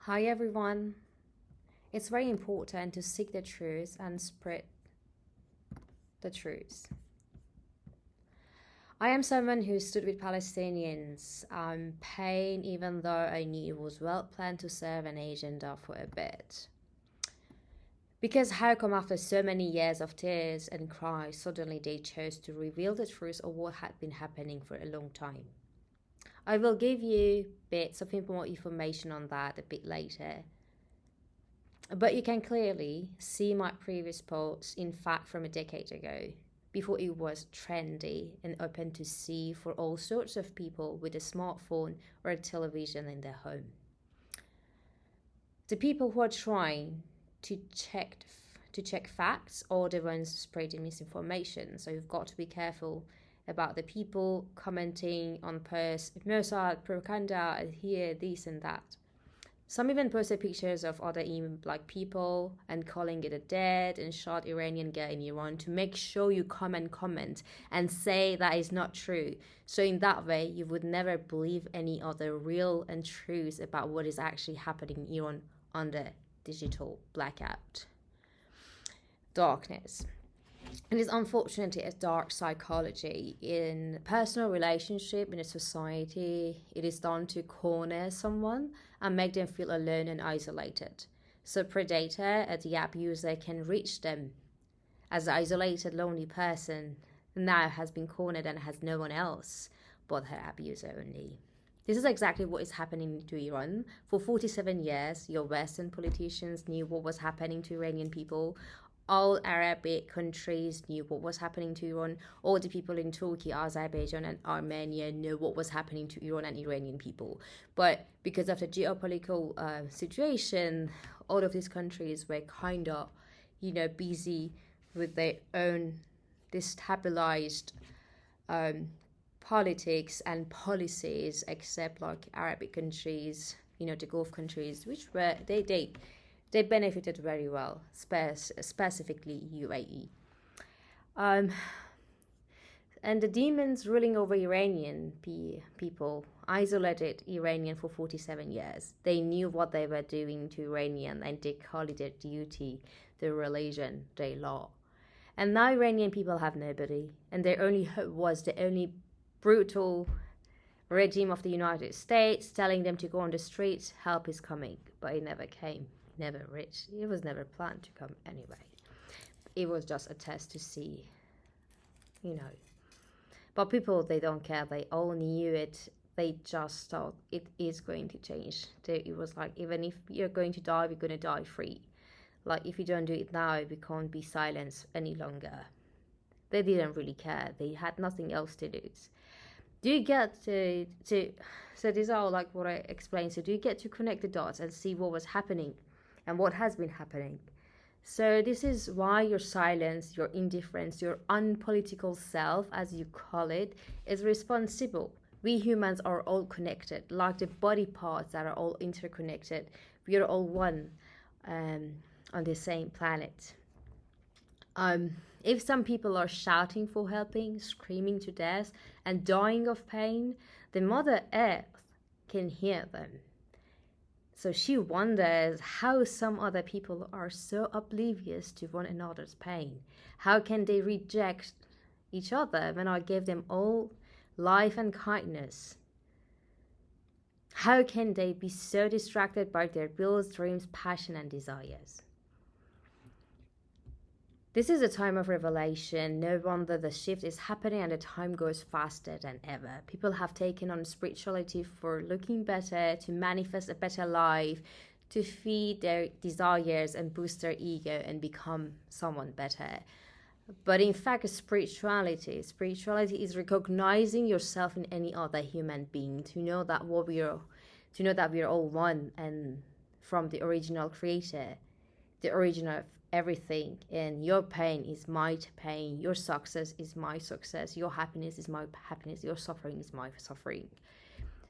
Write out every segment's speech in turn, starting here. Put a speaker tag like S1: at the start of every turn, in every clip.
S1: Hi everyone. It's very important to seek the truth and spread the truth. I am someone who stood with Palestinians pain even though I knew it was well planned to serve an agenda for a bit. Because how come after so many years of tears and cries, suddenly they chose to reveal the truth of what had been happening for a long time? I will give you bits of more information on that a bit later. But you can clearly see my previous posts, in fact, from a decade ago, before it was trendy and open to see for all sorts of people with a smartphone or a television in their home. The people who are trying to check facts are the ones spreading misinformation. So you've got to be careful about the people commenting on posts, Mossad, propaganda, here, this and that. Some even posted pictures of other people and calling it a dead and shot Iranian guy in Iran to make sure you come and comment and say that is not true. So in that way, you would never believe any other real and truths about what is actually happening in Iran under digital blackout. Darkness. It is unfortunately a dark psychology in personal relationship in a society. It is done to corner someone and make them feel alone and isolated. So predator, the abuser, can reach them as an isolated, lonely person now has been cornered and has no one else but her abuser only. This is exactly what is happening to Iran. For 47 years, your Western politicians knew what was happening to Iranian people. All Arabic countries knew what was happening to Iran. All the people in Turkey, Azerbaijan, and Armenia knew what was happening to Iran and Iranian people. But because of the geopolitical situation, all of these countries were kind of, busy with their own destabilized politics and policies, except like Arabic countries, the Gulf countries, which were they benefited very well, specifically UAE. And the demons ruling over Iranian people isolated Iranian for 47 years. They knew what they were doing to Iranian and they called it their duty, their religion, their law. And now Iranian people have nobody, and their only hope was the only brutal regime of the United States telling them to go on the streets, help is coming, but it never came. Never reached. It was never planned to come anyway. It was just a test to see, But people, they don't care. They all knew it. They just thought it is going to change. It was like, even if you're going to die, we're going to die free. Like, if you don't do it now, we can't be silenced any longer. They didn't really care. They had nothing else to lose. Do you get to so these are like what I explained. So do you get to connect the dots and see what was happening and what has been happening? So this is why your silence, your indifference, your unpolitical self, as you call it, is responsible. We humans are all connected, like the body parts that are all interconnected. We are all one on the same planet. If some people are shouting for helping, screaming to death, and dying of pain, the Mother Earth can hear them. So she wonders how some other people are so oblivious to one another's pain. How can they reject each other when I gave them all life and kindness? How can they be so distracted by their bills, dreams, passion, and desires? This is a time of revelation. No wonder the shift is happening and the time goes faster than ever. People have taken on spirituality for looking better, to manifest a better life, to feed their desires and boost their ego and become someone better. But in fact, spirituality is recognizing yourself in any other human being, to know that we are all one and from the original creator, the origin of everything, and your pain is my pain, your success is my success, your happiness is my happiness, your suffering is my suffering.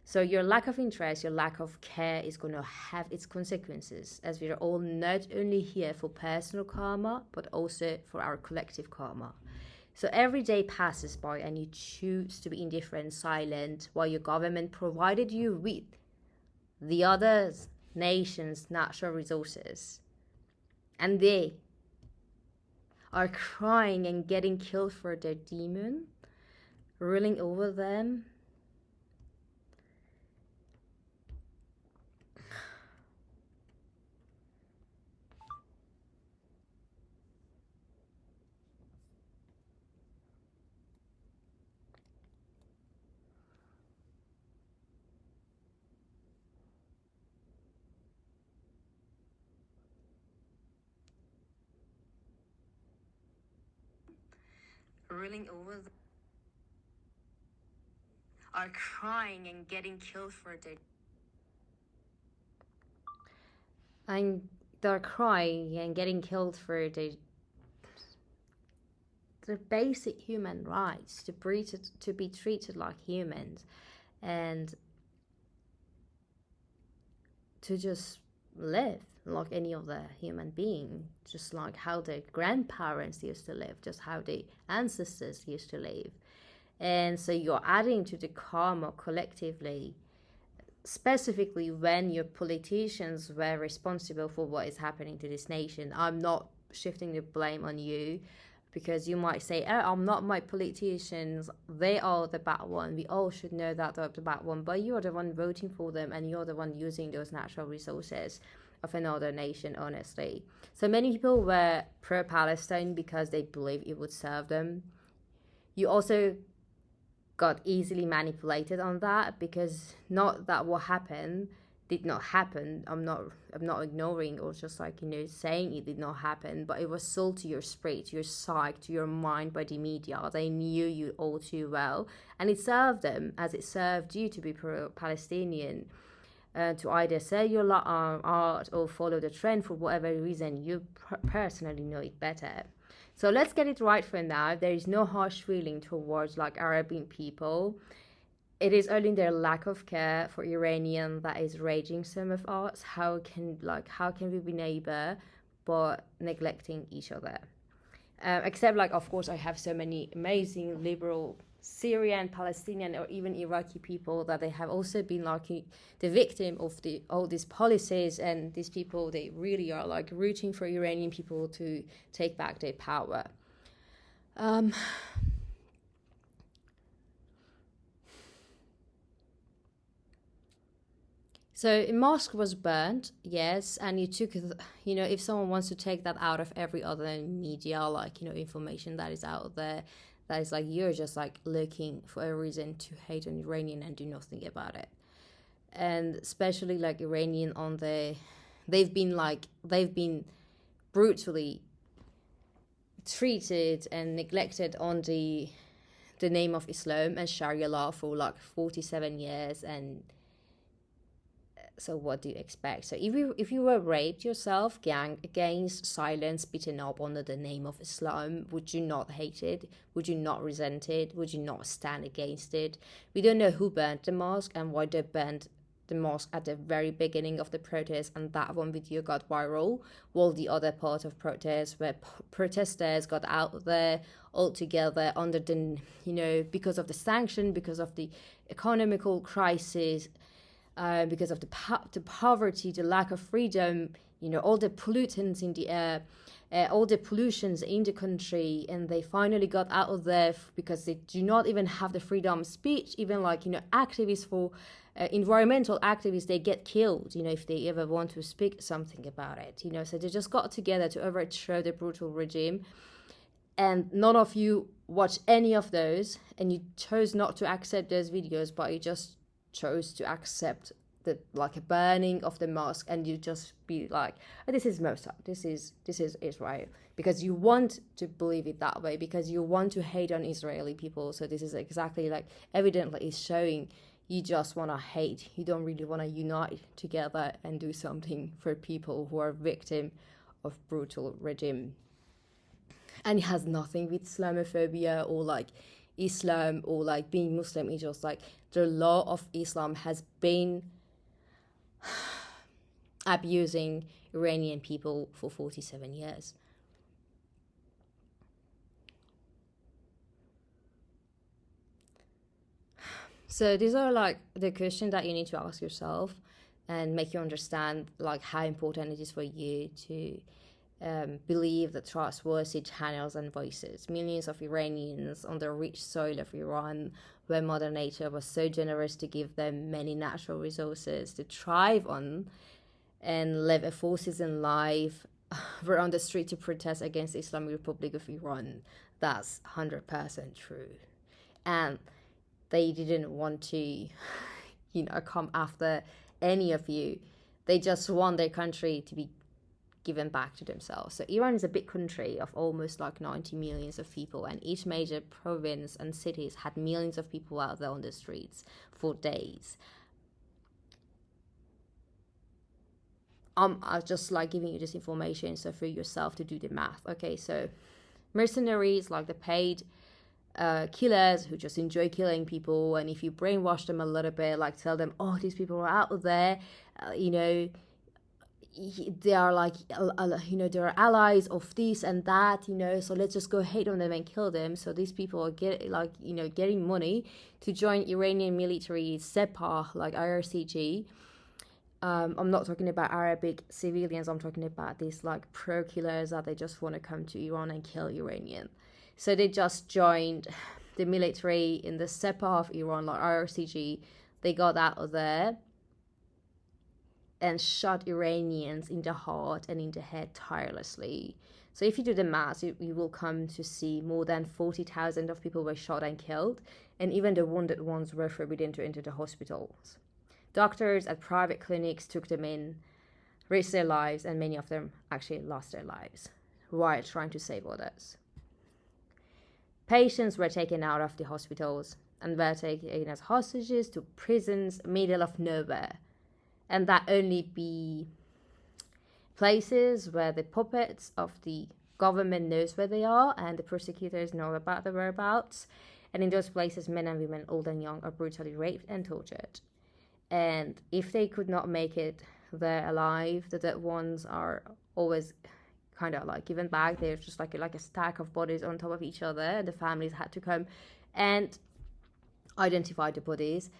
S1: So your lack of interest, your lack of care is going to have its consequences, as we are all not only here for personal karma but also for our collective karma. So every day passes by and you choose to be indifferent, silent, while your government provided you with the others nation's natural resources, and they are crying and getting killed for their demon ruling over them. Ruling over them are crying and getting killed for their, and they're crying and getting killed for their basic human rights to be treated like humans, and to just live like any other human being, just like how their grandparents used to live, just how the ancestors used to live. And so you're adding to the karma collectively, specifically when your politicians were responsible for what is happening to this nation. I'm not shifting the blame on you, because you might say, oh, I'm not my politicians, they are the bad one, we all should know that they're the bad one, but you're the one voting for them, and you're the one using those natural resources of another nation, honestly. So many people were pro-Palestine because they believe it would serve them. You also got easily manipulated on that, because not that what happened did not happen. I'm not ignoring or just like, saying it did not happen, but it was sold to your spirit, to your psyche, to your mind by the media. They knew you all too well, and it served them as it served you to be pro-Palestinian, to either sell your art or follow the trend for whatever reason. You personally know it better. So let's get it right for now. There is no harsh feeling towards like Arabian people. It is only their lack of care for Iranian that is raging some of us. How can we be neighbor but neglecting each other? Except of course I have so many amazing liberal Syrian, Palestinian, or even Iraqi people that they have also been the victim of all these policies, and these people, they really are rooting for Iranian people to take back their power. So a mosque was burnt, yes, and you took, if someone wants to take that out of every other media, information that is out there, that is you're just looking for a reason to hate an Iranian and do nothing about it. And especially Iranian they've been brutally treated and neglected on the name of Islam and Sharia law for 47 years, and so what do you expect? So if you were raped yourself, ganged against, silenced, beaten up under the name of Islam, would you not hate it? Would you not resent it? Would you not stand against it? We don't know who burned the mosque and why they burned the mosque at the very beginning of the protest, and that one video got viral, while the other part of protest where protesters got out there all together under the, because of the sanction, because of the economical crisis, because of the poverty, the lack of freedom, all the pollutants in the air, all the pollutions in the country, and they finally got out of there because they do not even have the freedom of speech. Even activists for environmental activists, they get killed, if they ever want to speak something about it, so they just got together to overthrow the brutal regime. And none of you watch any of those, and you chose not to accept those videos, but you just chose to accept the a burning of the mosque, and you just be oh, this is Mossad, this is Israel, because you want to believe it that way, because you want to hate on Israeli people. So this is exactly evidently is showing you just want to hate. You don't really want to unite together and do something for people who are victim of brutal regime. And it has nothing with Islamophobia or Islam or being Muslim. It's just the law of Islam has been abusing Iranian people for 47 years. So these are the questions that you need to ask yourself, and make you understand like how important it is for you to believe the trustworthy channels and voices. Millions of Iranians on the rich soil of Iran, where Mother Nature was so generous to give them many natural resources to thrive on and live a full season life, were on the street to protest against the Islamic Republic of Iran. That's 100% true. And they didn't want to, come after any of you. They just want their country to be given back to themselves. So Iran is a big country of almost like 90 millions of people, and each major province and cities had millions of people out there on the streets for days. I was just like giving you this information so for yourself to do the math. Okay, so mercenaries, like the paid killers who just enjoy killing people, and if you brainwash them a little bit, like tell them, oh, these people are out there, they are like, they're allies of this and that, so let's just go hate on them and kill them. So these people are getting money to join Iranian military Sepah, like IRCG. I'm not talking about Arabic civilians. I'm talking about these like pro killers that they just want to come to Iran and kill Iranian. So they just joined the military in the Sepah of Iran, like IRCG. They got out of there and shot Iranians in the heart and in the head tirelessly. So if you do the math, you will come to see more than 40,000 of people were shot and killed, and even the wounded ones were forbidden to enter the hospitals. Doctors at private clinics took them in, risked their lives, and many of them actually lost their lives while trying to save others. Patients were taken out of the hospitals and were taken as hostages to prisons middle of nowhere. And that only be places where the puppets of the government knows where they are and the persecutors know about the whereabouts. And in those places, men and women, old and young, are brutally raped and tortured. And if they could not make it there alive, the dead ones are always kind of like given back. They're just like a stack of bodies on top of each other. And the families had to come and identify the bodies.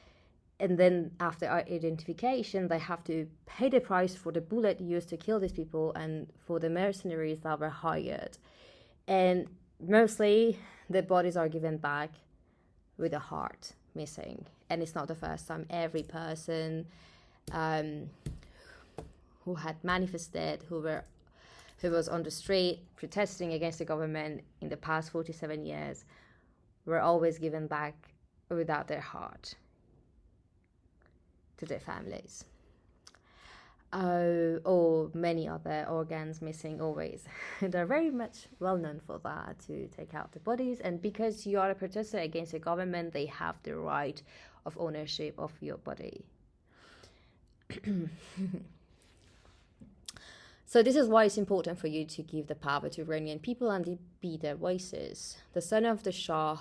S1: And then after identification, they have to pay the price for the bullet used to kill these people and for the mercenaries that were hired. And mostly the bodies are given back with a heart missing. And it's not the first time. Every person who had manifested, who was on the street protesting against the government in the past 47 years, were always given back without their heart to their families. Or many other organs missing always. They're very much well known for that, to take out the bodies. And because you are a protester against the government, they have the right of ownership of your body. So this is why it's important for you to give the power to Iranian people and be their voices. The son of the Shah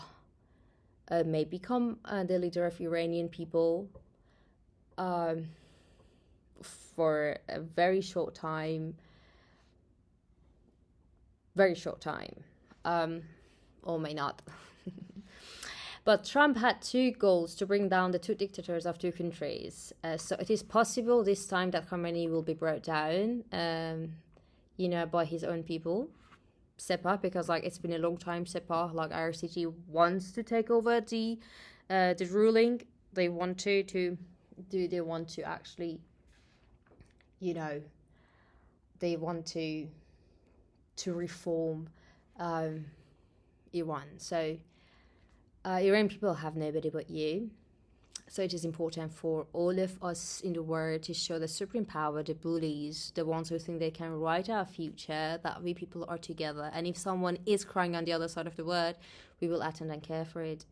S1: may become the leader of Iranian people for a very short time, or may not. But Trump had two goals: to bring down the two dictators of two countries. So it is possible this time that Khamenei will be brought down, by his own people, Sepah, because like it's been a long time. Sepah, like IRCG, wants to take over the ruling. They want to actually, they want to reform Iran. So Iranian people have nobody but you. So it is important for all of us in the world to show the supreme power, the bullies, the ones who think they can write our future, that we people are together. And if someone is crying on the other side of the world, we will attend and care for it.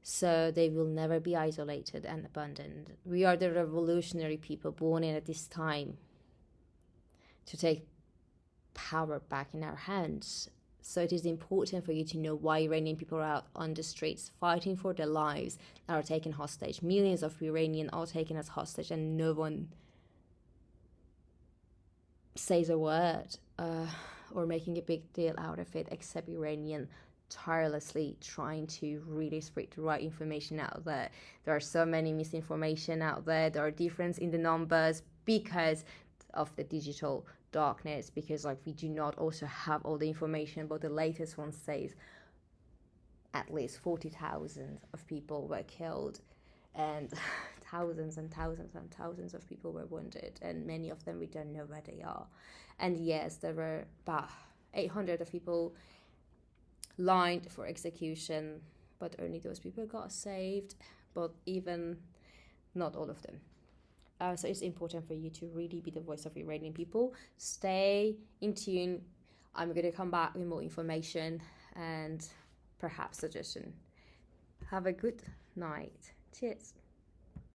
S1: So they will never be isolated and abandoned. We are the revolutionary people born in at this time to take power back in our hands. So it is important for you to know why Iranian people are out on the streets fighting for their lives and are taken hostage. Millions of Iranians are taken as hostage and no one says a word or making a big deal out of it except Iranian tirelessly trying to really spread the right information out there. There are so many misinformation out there. There are difference in the numbers because of the digital darkness, because like we do not also have all the information, but the latest one says at least 40,000 of people were killed, and thousands and thousands and thousands of people were wounded, and many of them we don't know where they are. And yes, there were about 800 of people lined for execution, but only those people got saved, but even not all of them. So it's important for you to really be the voice of Iranian people. Stay in tune. I'm going to come back with more information and perhaps suggestion. Have a good night. Cheers.